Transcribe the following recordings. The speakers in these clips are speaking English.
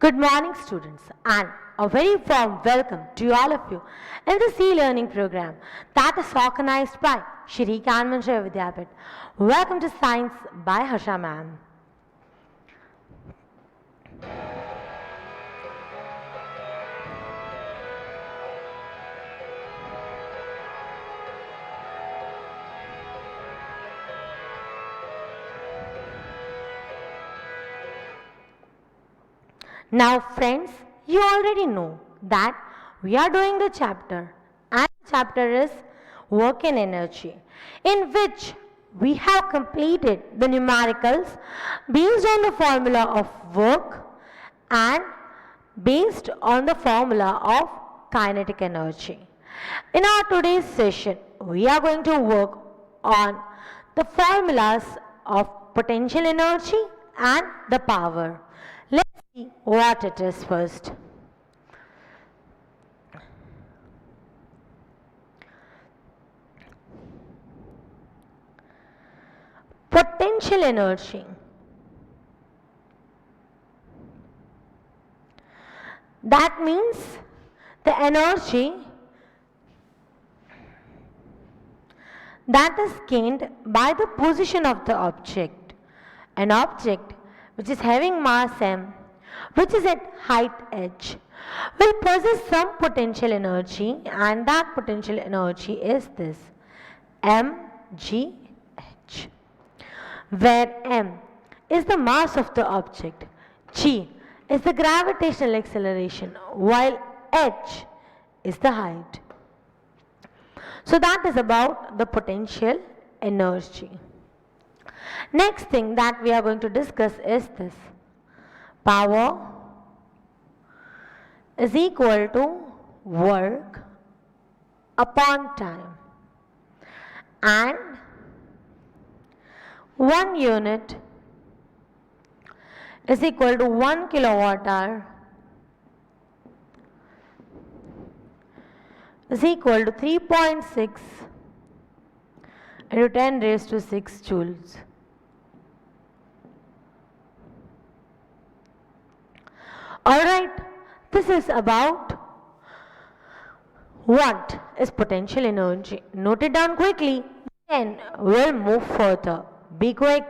Good morning, students, and a very warm welcome to all of you in this e-learning program that is organized by Shri Kanmanjaya Vidyapit. Welcome to Science by Harsha ma'am. Now, friends, you already know that we are doing the chapter, and the chapter is Work and Energy, in which we have completed the numericals based on the formula of work and based on the formula of kinetic energy. In our today's session, we are going to work on the formulas of potential energy and the power. Let's see what it is first. Potential energy. That means the energy that is gained by the position of the object. An object which is having mass m, which is at height h, will possess some potential energy, and that potential energy is this mgh, where m is the mass of the object, g is the gravitational acceleration, while h is the height. So that is about the potential energy. Next thing that we are going to discuss is this. Power is equal to work upon time, and 1 unit is equal to 1 kilowatt hour is equal to 3.6 into 10 raised to 6 joules. Alright, this is about what is potential energy. Note it down quickly, then we'll move further. Be quick.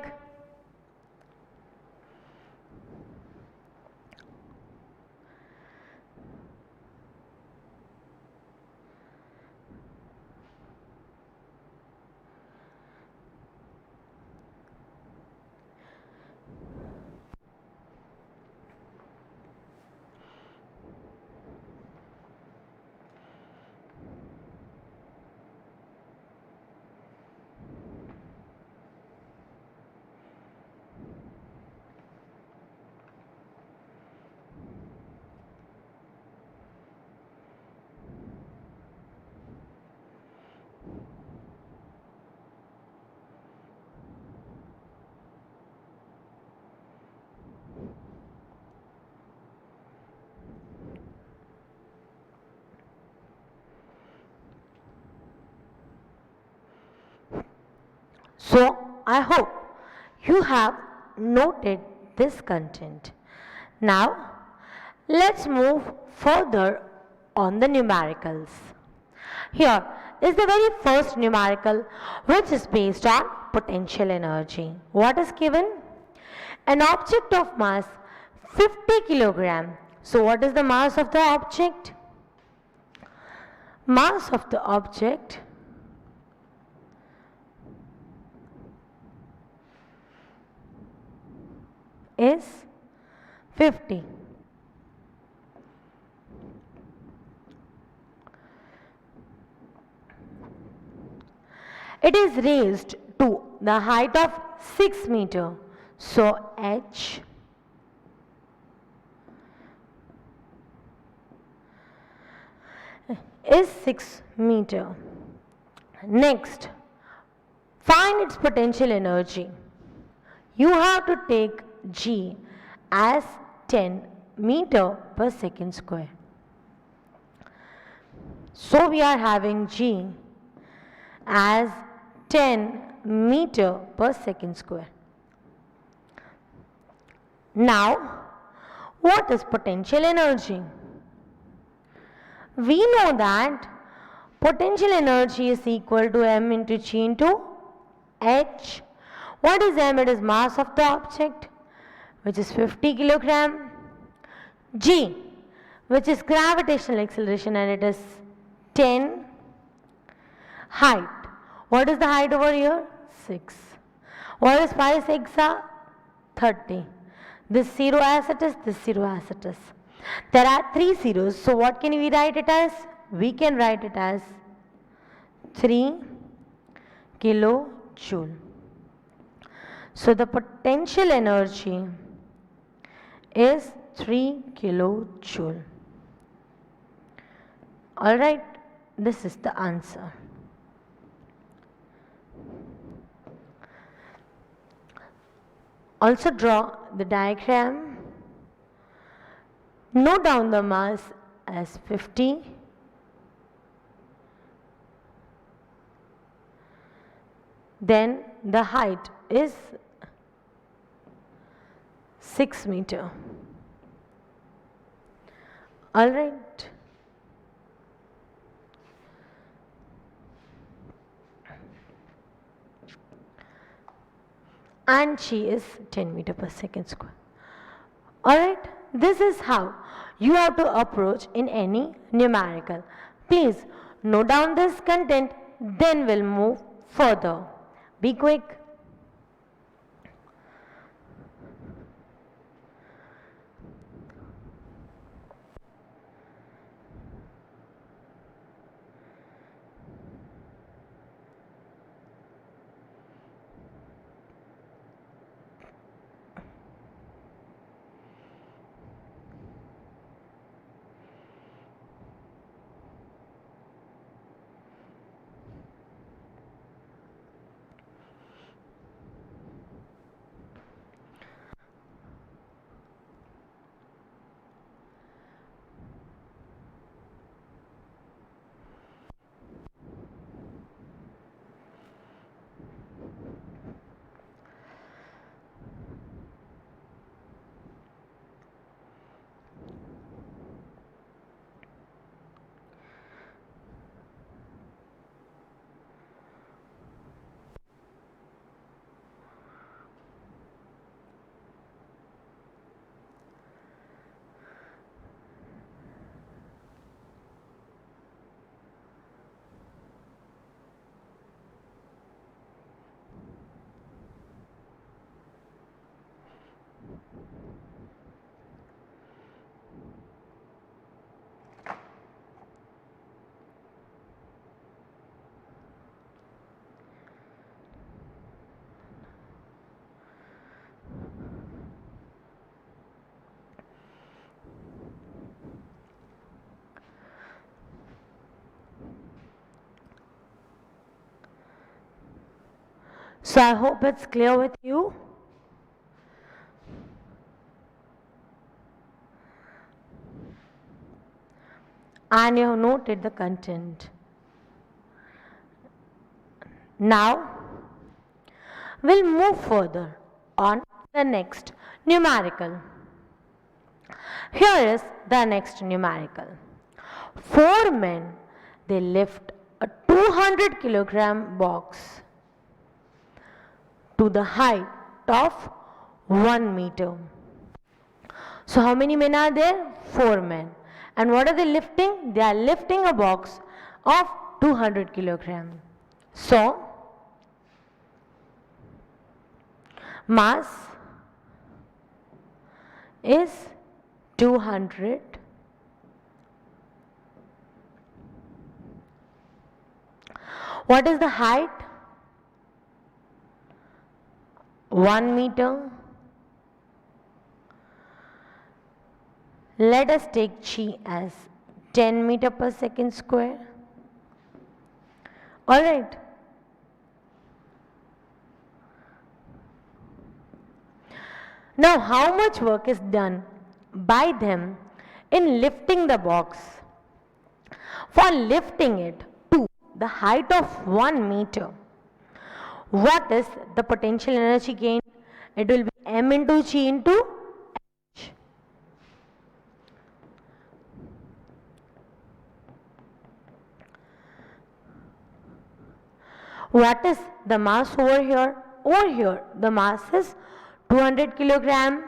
So, I hope you have noted this content. Now, let's move further on the numericals. Here is the very first numerical, which is based on potential energy. What is given? An object of mass 50 kilogram. So, what is the mass of the object? Mass of the object is 50. It is raised to the height of 6 meter. So h is 6 meter. Next, find its potential energy. You have to take g as 10 meter per second square. So we are having g as 10 meter per second square. Now What is potential energy? We know that potential energy is equal to m into g into h. What is m? It is mass of the object, which is 50 kilogram. G, which is gravitational acceleration, and it is 10. Height. What is the height over here? 6. What is 5 6 are? 30. This 0 as it is, this 0 as it is. There are 3 zeros, so what can we write it as? We can write it as 3 kilojoule. So the potential energy is 3 kilojoule. Alright, this is the answer. Also draw the diagram. Note down the mass as 50. Then the height is 6 meter. Alright. And she is 10 meter per second square. Alright, this is how you have to approach in any numerical. Please note down this content, then we'll move further. Be quick. So I hope it's clear with you. And you have noted the content. Now we'll move further on the next numerical. Here is the next numerical. 4 men, they lift a 200 kilogram box to the height of 1 meter. So how many men are there? 4 men. And what are they lifting? They are lifting a box of 200 kilogram. So mass is 200. What is the height? 1 meter. Let us take G as 10 meter per second square. Alright. Now how much work is done by them in lifting the box? For lifting it to the height of 1 meter, what is the potential energy gain? It will be m into g into h. What is the mass over here? Over here, the mass is 200 kilogram.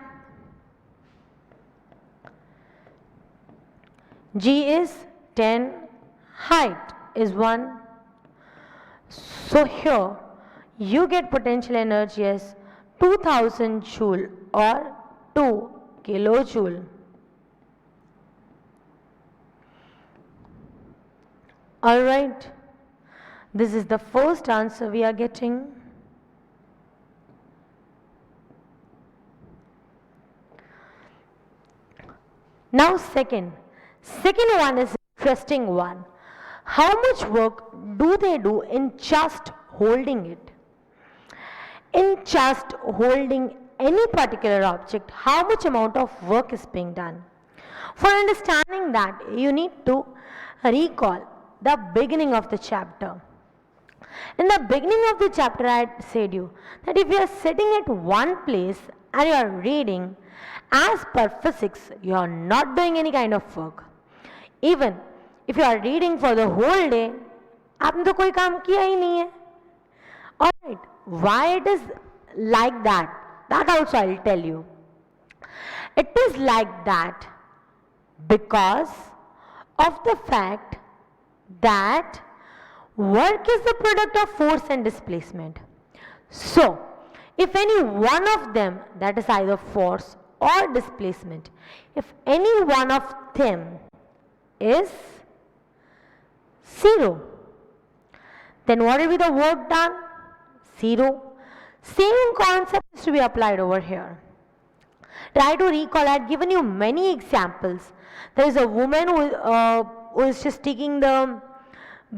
G is 10, height is 1. So here you get potential energy as 2000 joule or 2 kilojoule. Alright, this is the first answer we are getting. Now second one is interesting one. How much work do they do in just holding it? In just holding any particular object, how much amount of work is being done? For understanding that, you need to recall the beginning of the chapter. In the beginning of the chapter, I had said you that if you are sitting at one place and you are reading, as per physics, you are not doing any kind of work. Even if you are reading for the whole day, आपने तो कोई काम किया ही नहीं है. Alright, why it is like that? That also I will tell you. It is like that because of the fact that work is the product of force and displacement. So, if any one of them, that is either force or displacement, if any one of them is 0, then what will be the work done? 0. Same concept is to be applied over here. Try to recall, I had given you many examples. There is a woman who is just taking the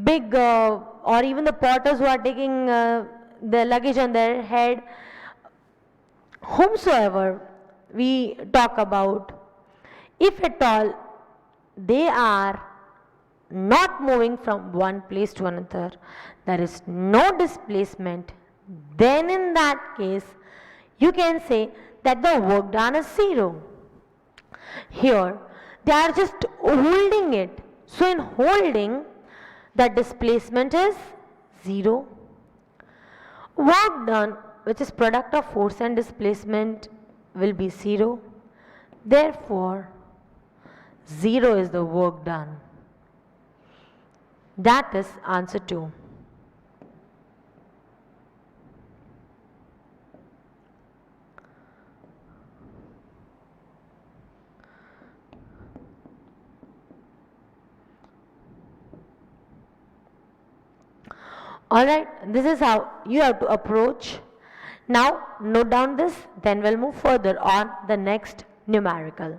big or even the porters who are taking the luggage on their head. Whomsoever we talk about, if at all they are not moving from one place to another, there is no displacement, then in that case you can say that the work done is 0. Here they are just holding it. So in holding, the displacement is 0. Work done, which is product of force and displacement, will be 0. Therefore, 0 is the work done. That is answer 2. Alright, this is how you have to approach. Now note down this, then we'll move further on the next numerical.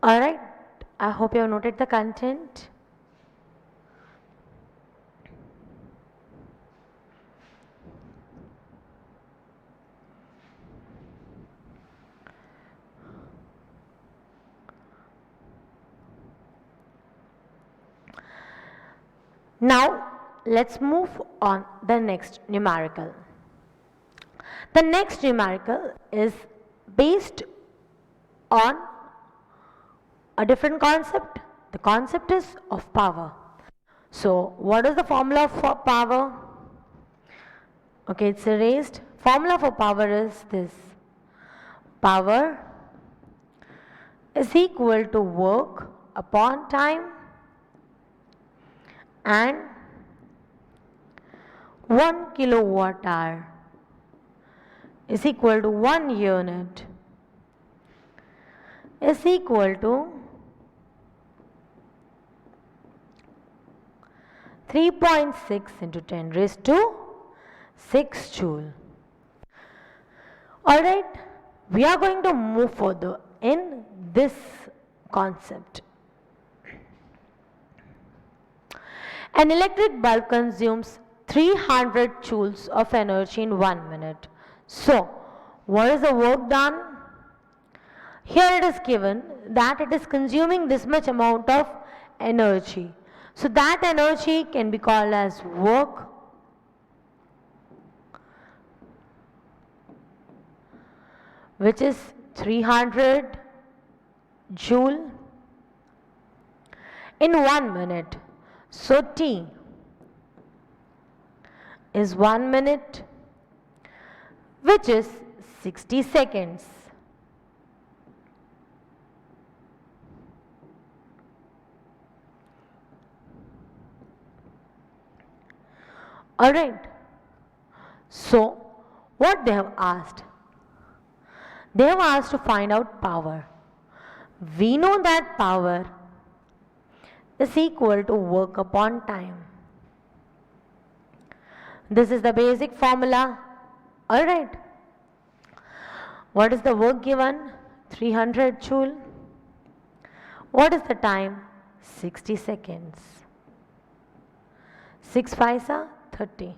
Alright, I hope you have noted the content. Now let's move on the next numerical. The next numerical is based on a different concept. The concept is of power. So what is the formula for power? Okay, it's erased. Formula for power is this. Power is equal to work upon time and 1 kilowatt hour is equal to 1 unit is equal to 3.6 into 10 raised to 6 joule. Alright, we are going to move further in this concept. An electric bulb consumes 300 joules of energy in 1 minute. So, what is the work done? Here it is given that it is consuming this much amount of energy. So, that energy can be called as work, which is 300 joule in 1 minute. So T is 1 minute, which is 60 seconds. Alright, so what they have asked? They have asked to find out power. We know that power is equal to work upon time. This is the basic formula. Alright. What is the work given? 300 joule. What is the time? 60 seconds. 6 5s are 30.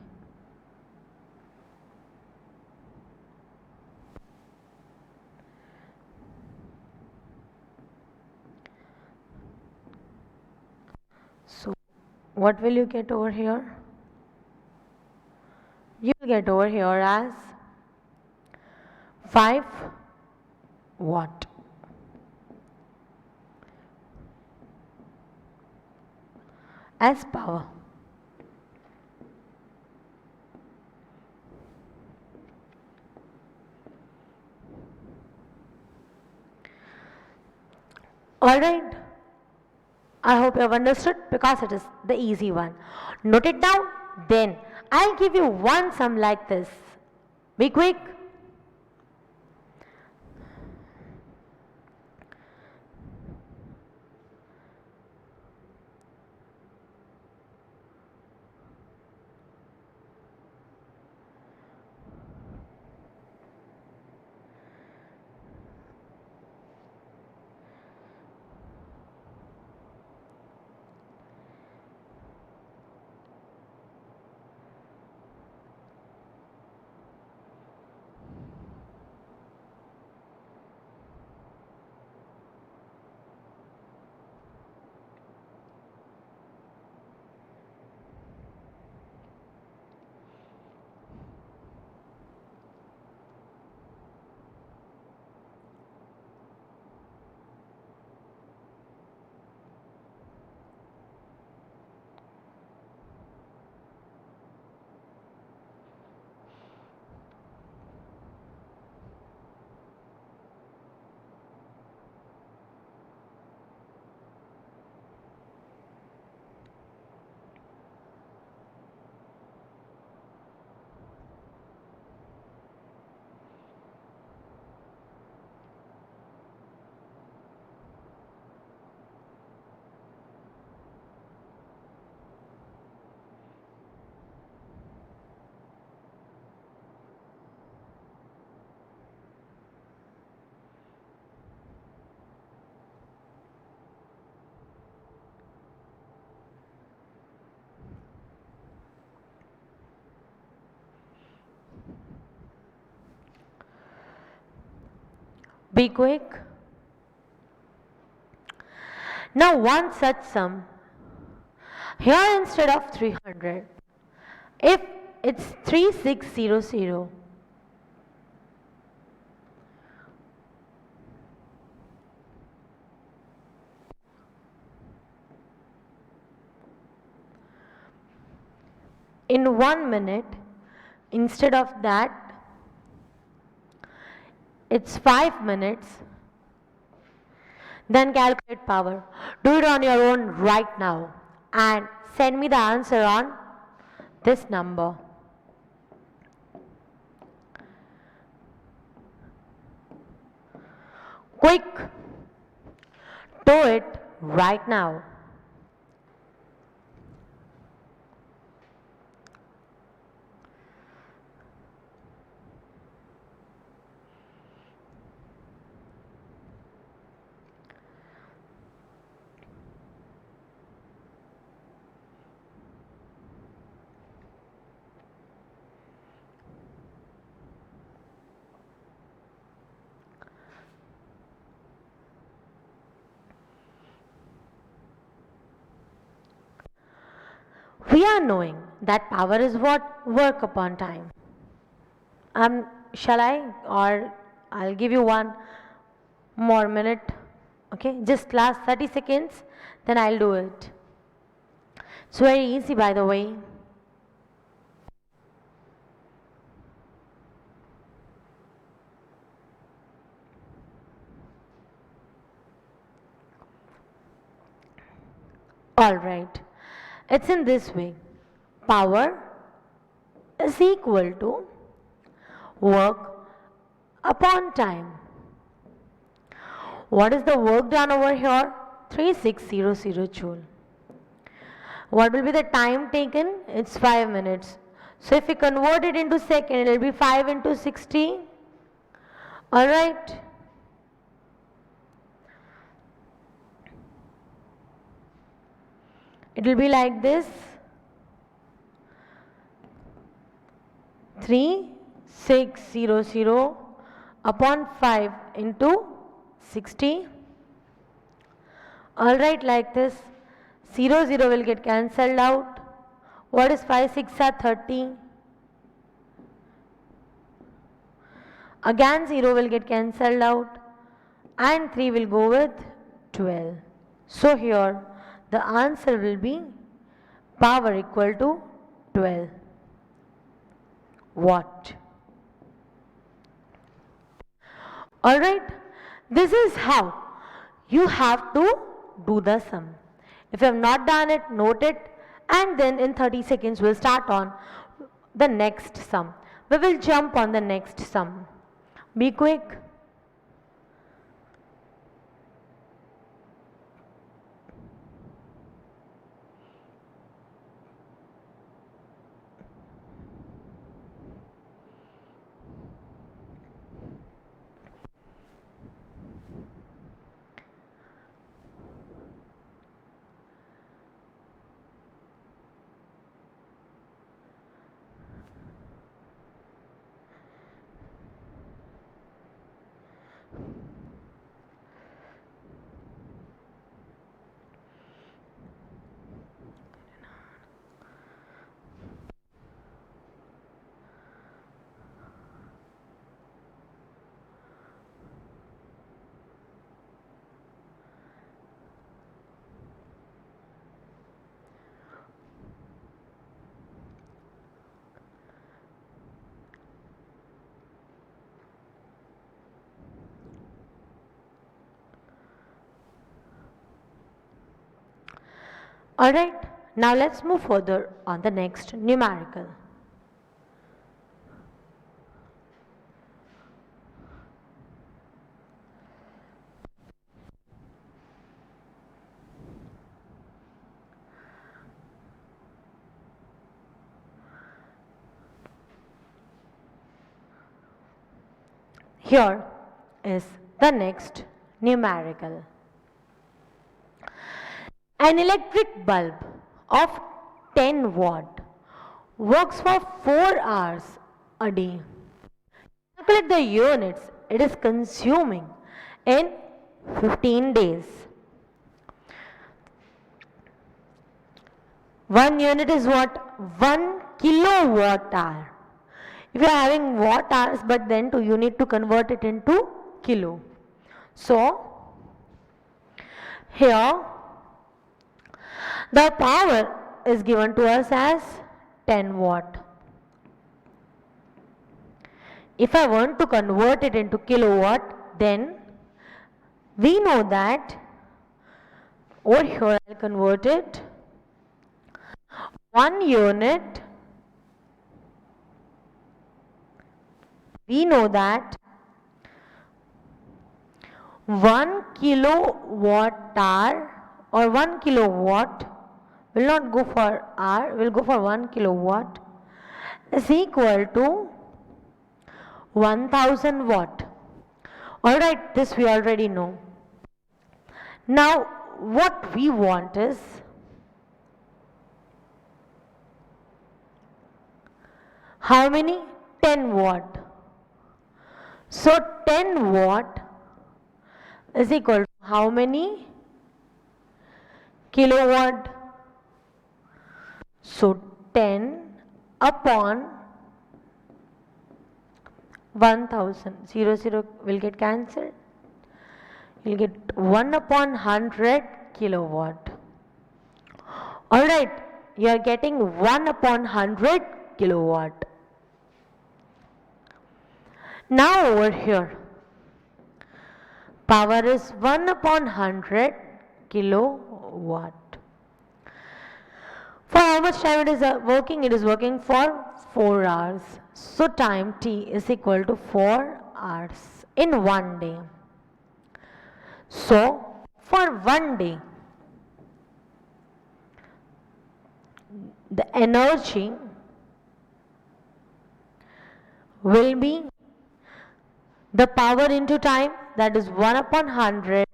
So, what will you get over here? You will get over here as 5 watt. As power. Alright. I hope you have understood because it is the easy one. Note it down, then I'll give you one sum like this. Be quick. Be quick. Now one such sum, here instead of 300, if it's 3600, in 1 minute, instead of that, it's 5 minutes, then calculate power. Do it on your own right now and send me the answer on this number. Quick, do it right now. We are knowing that power is what? Work upon time. Shall I? Or I'll give you one more minute. Okay, just last 30 seconds, then I'll do it. It's very easy, by the way. Alright, it's in this way. Power is equal to work upon time. What is the work done over here? 3600 joule. What will be the time taken? It's 5 minutes. So if we convert it into second, it will be 5 into 60. Alright. It will be like this. 3600 upon 5 into 60. Alright, like this. 0 will get cancelled out. What is 5 6 are 30? Again 0 will get cancelled out and 3 will go with 12. So here the answer will be power equal to 12 watt. Alright, this is how you have to do the sum. If you have not done it, note it, and then in 30 seconds we'll start on the next sum. We will jump on the next sum. Be quick. Alright, now let's move further on the next numerical. Here is the next numerical. An electric bulb of 10 watt works for 4 hours a day. Calculate the units it is consuming in 15 days. 1 unit is what? 1 kilowatt hour. If you are having watt hours, but then you need to convert it into kilo. So, here the power is given to us as 10 watt. If I want to convert it into kilowatt, then we know that over here I'll convert it 1 unit. We know that 1 kilowatt hour or 1 kilowatt will not go for hour, will go for 1 kilowatt is equal to 1000 watt. Alright, this we already know. Now what we want is how many? 10 watt. So 10 watt is equal to how many kilowatt? So 10 upon 1000. 0 will get cancelled. You'll get 1 upon 100 kilowatt. Alright, you are getting 1 upon 100 kilowatt. Now over here, power is 1 upon 100 kilowatt. For how much time it is working? It is working for 4 hours. So time T is equal to 4 hours in 1 day. So for 1 day, the energy will be the power into time, that is 1 upon 100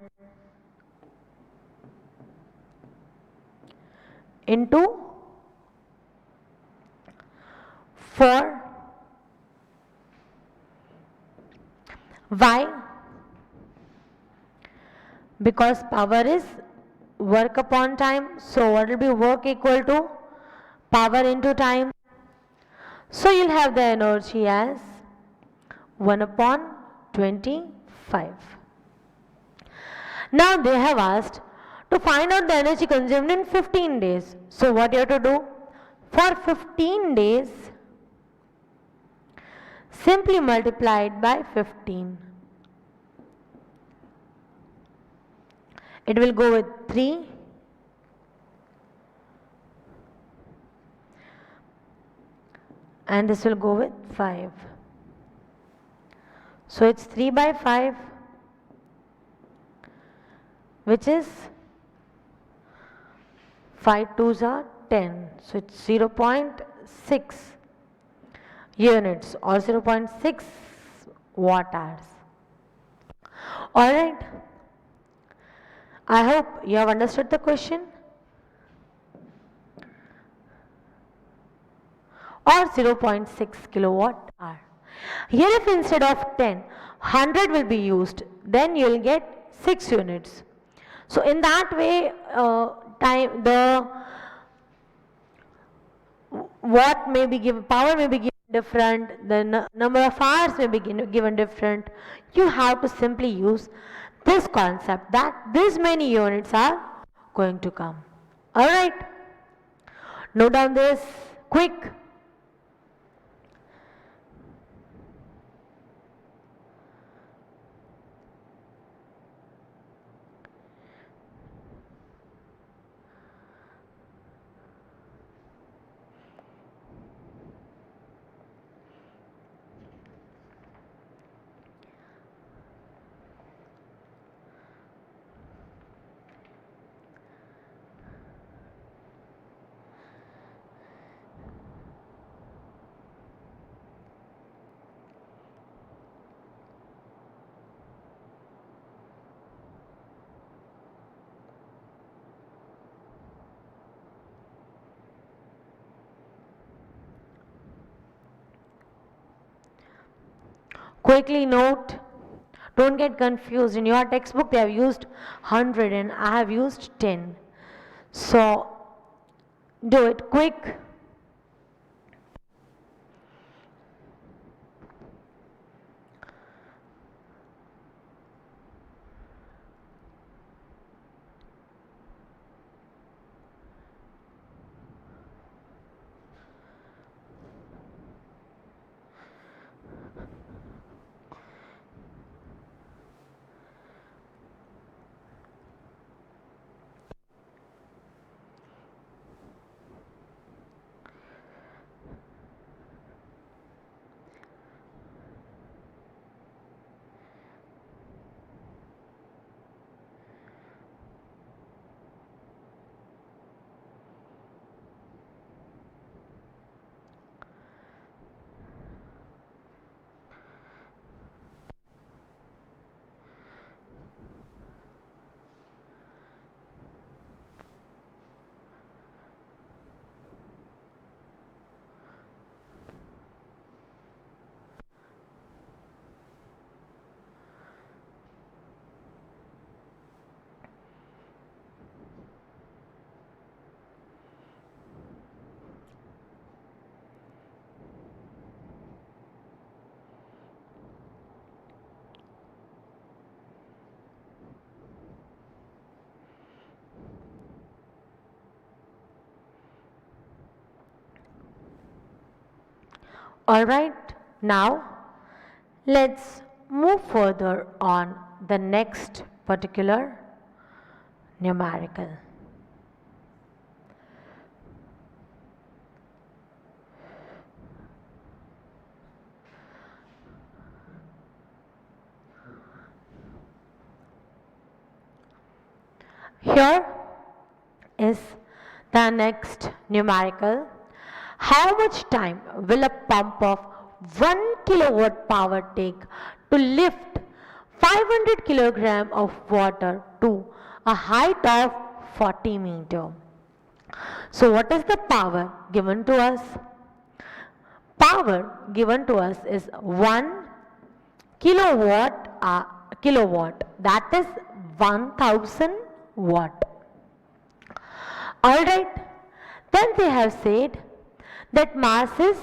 into 4. Why? Because power is work upon time. So what will be work equal to power into time? So you'll have the energy as 1 upon 25. Now they have asked to find out the energy consumed in 15 days. So what you have to do? For 15 days, simply multiply it by 15. It will go with 3. And this will go with 5. So it's 3 by 5, which is 5 2s are 10. So it's 0.6 units or 0.6 watt hours. Alright. I hope you have understood the question. Or 0.6 kilowatt hour. Here if instead of 10, 100 will be used, then you will get 6 units. So in that way, what may be given, power may be given different, the number of hours may be given different. You have to simply use this concept that this many units are going to come. Alright, note down this quick. Quickly note Don't get confused. In your textbook, they have used 100 and I have used 10. So, do it quick. Alright, now let's move further on the next particular numerical. Here is the next numerical. How much time will a pump of 1 kilowatt power take to lift 500 kilogram of water to a height of 40 meter? So what is the power given to us? Power given to us is 1 kilowatt, that is 1000 watt. Alright, then they have said that mass is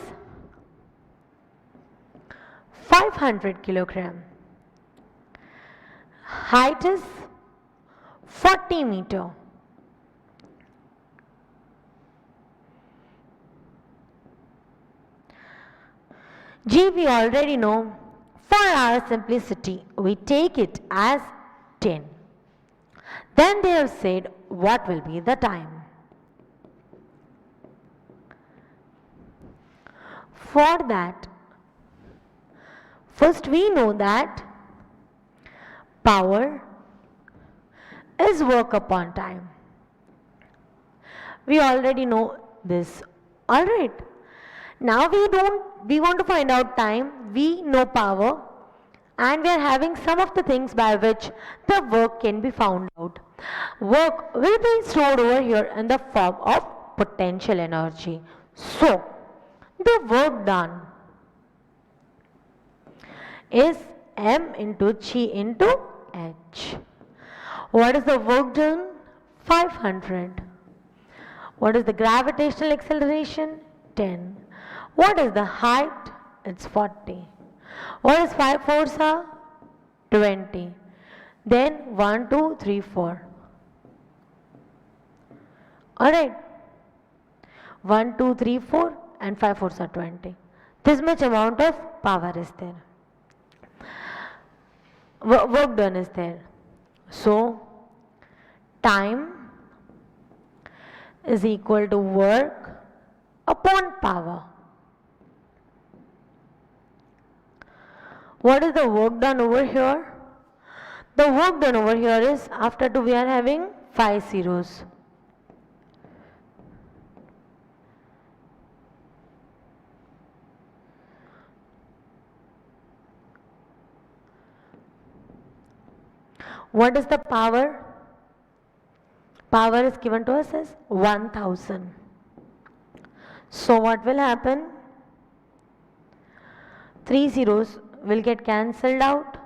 500 kilogram, height is 40 meter. G we already know. For our simplicity, we take it as 10. Then they have said what will be the time. For that, first we know that power is work upon time. We already know this. Alright. Now we want to find out time. We know power and we are having some of the things by which the work can be found out. Work will be stored over here in the form of potential energy. So, the work done is M into G into H. What is the work done? 500. What is the gravitational acceleration? 10. What is the height? It's 40. What is 5 fours are? 20. Then 1, 2, 3, 4. Alright. 1, 2, 3, 4 and 5 fours are 20. This much amount of power is there. Work done is there. So, time is equal to work upon power. What is the work done over here? The work done over here is, after 2 we are having 5 zeros. What is the power? Power is given to us as 1000. So what will happen? 3 zeros will get cancelled out.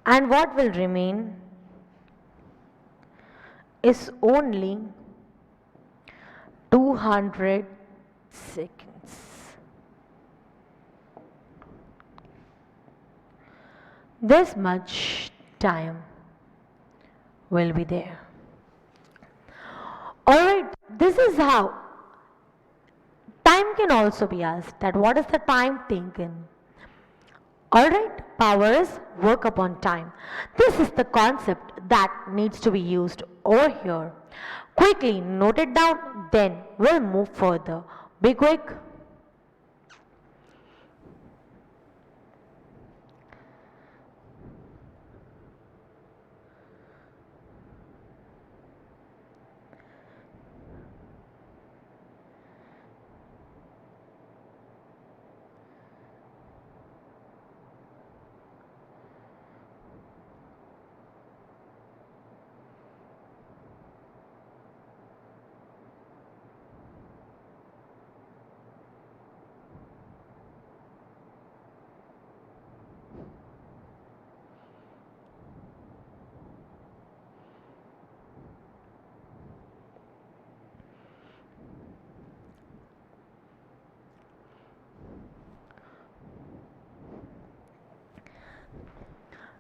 And what will remain is only 200 seconds. This much time will be there. Alright, this is how time can also be asked, that what is the time taken? Alright, powers work upon time. This is the concept that needs to be used over here. Quickly note it down, then we'll move further. Be quick.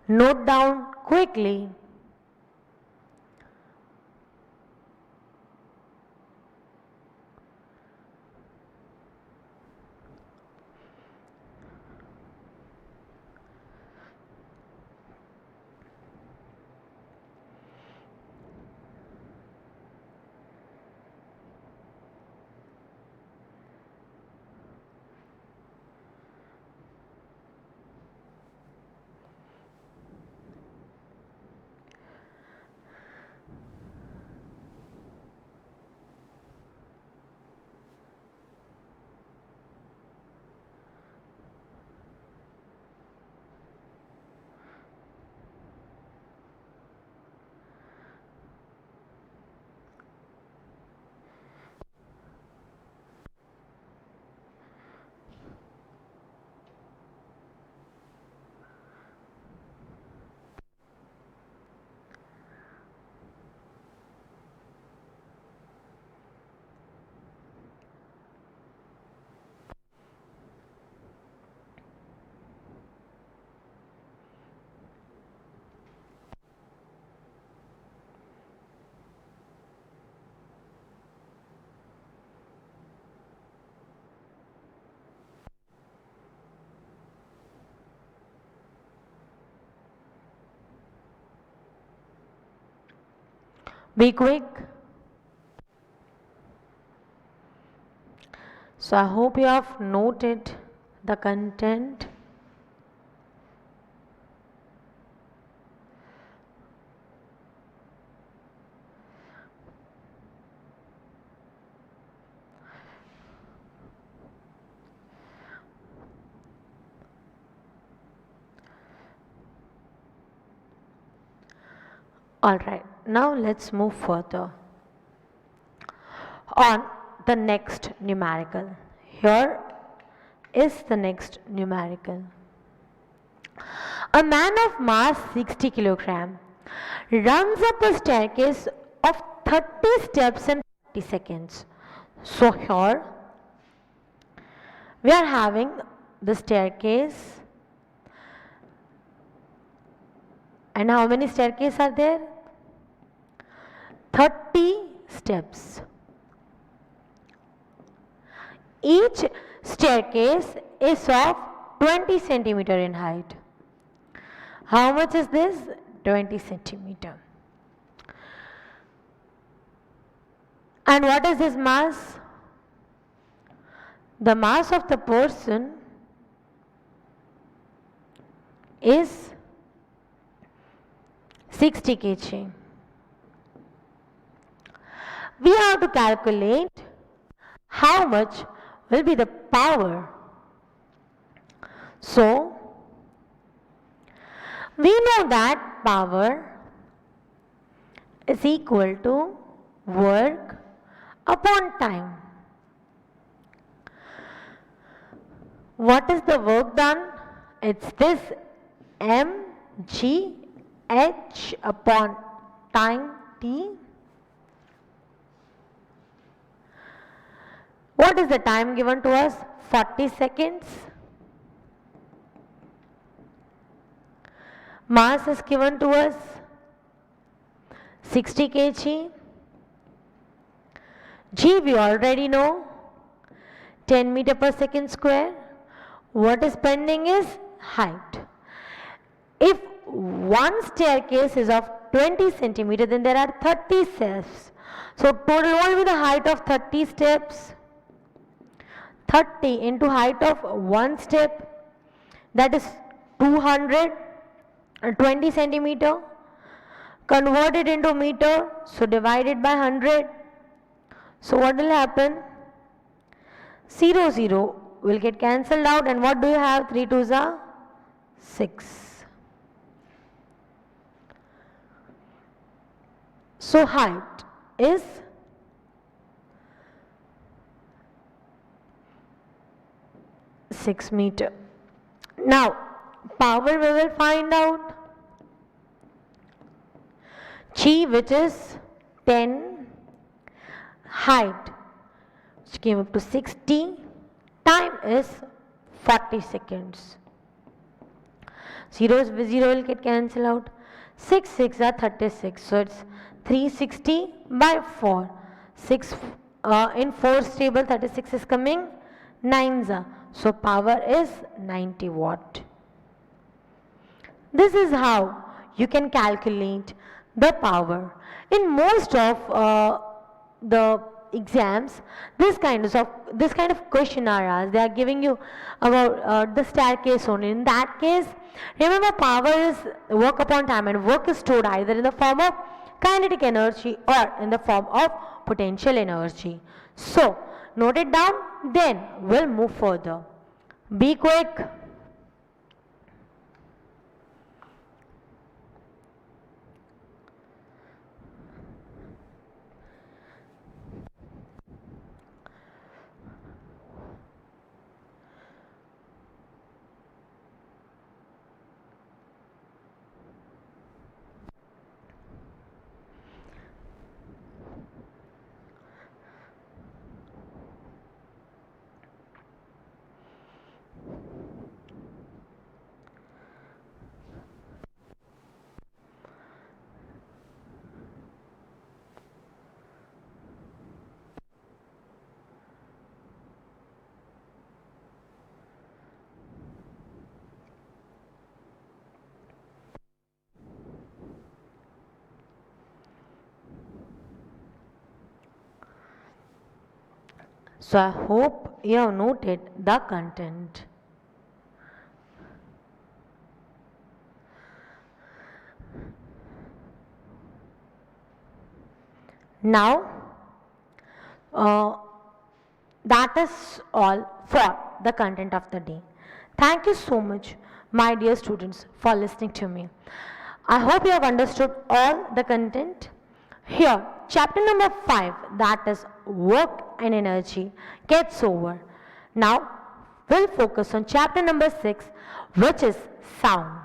Note down quickly. Be quick. So I hope you have noted the content. Alright, now let's move further on the next numerical. Here is the next numerical. A man of mass 60 kilogram runs up a staircase of 30 steps in 30 seconds. So here we are having the staircase, and how many staircases are there? 30 steps. Each staircase is of 20 centimeter in height. How much is this? 20 centimeter. And what is his mass? The mass of the person is 60 kg. We have to calculate how much will be the power. So, we know that power is equal to work upon time. What is the work done? It's this M G H upon time T. What is the time given to us? 40 seconds. Mass is given to us 60 kg. G we already know, 10 meter per second square. What is pending is height. If one staircase is of 20 centimeter, then there are 30 steps. So total what will be the height of 30 steps? 30 into height of one step, that is 220 centimeter. Convert it into meter, so divide it by 100. So what will happen? 0, 0 will get cancelled out, and what do you have? 3 2s are 6. So height is 6 meter. Now power we will find out. G, which is 10, height which came up to 60, time is 40 seconds. 0 with 0 will get cancelled out. 6 6 are 36, so it's 360 by 4. 6 in 4's table, 36 is coming 9s are, so power is 90 watt. This is how you can calculate the power. In most of the exams, this kind of question are asked. They are giving you about the staircase only. In that case, remember, power is work upon time, and work is stored either in the form of kinetic energy or in the form of potential energy. So note it down, then we'll move further. Be quick. So I hope you have noted the content. Now that is all for the content of the day. Thank you so much, my dear students, for listening to me. I hope you have understood all the content. Here, chapter number 5, that is work and energy, gets over. Now, we'll focus on chapter number 6, which is sound.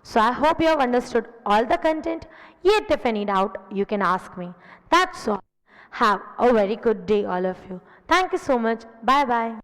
So, I hope you have understood all the content. Yet, if any doubt, you can ask me. That's all. Have a very good day, all of you. Thank you so much. Bye bye.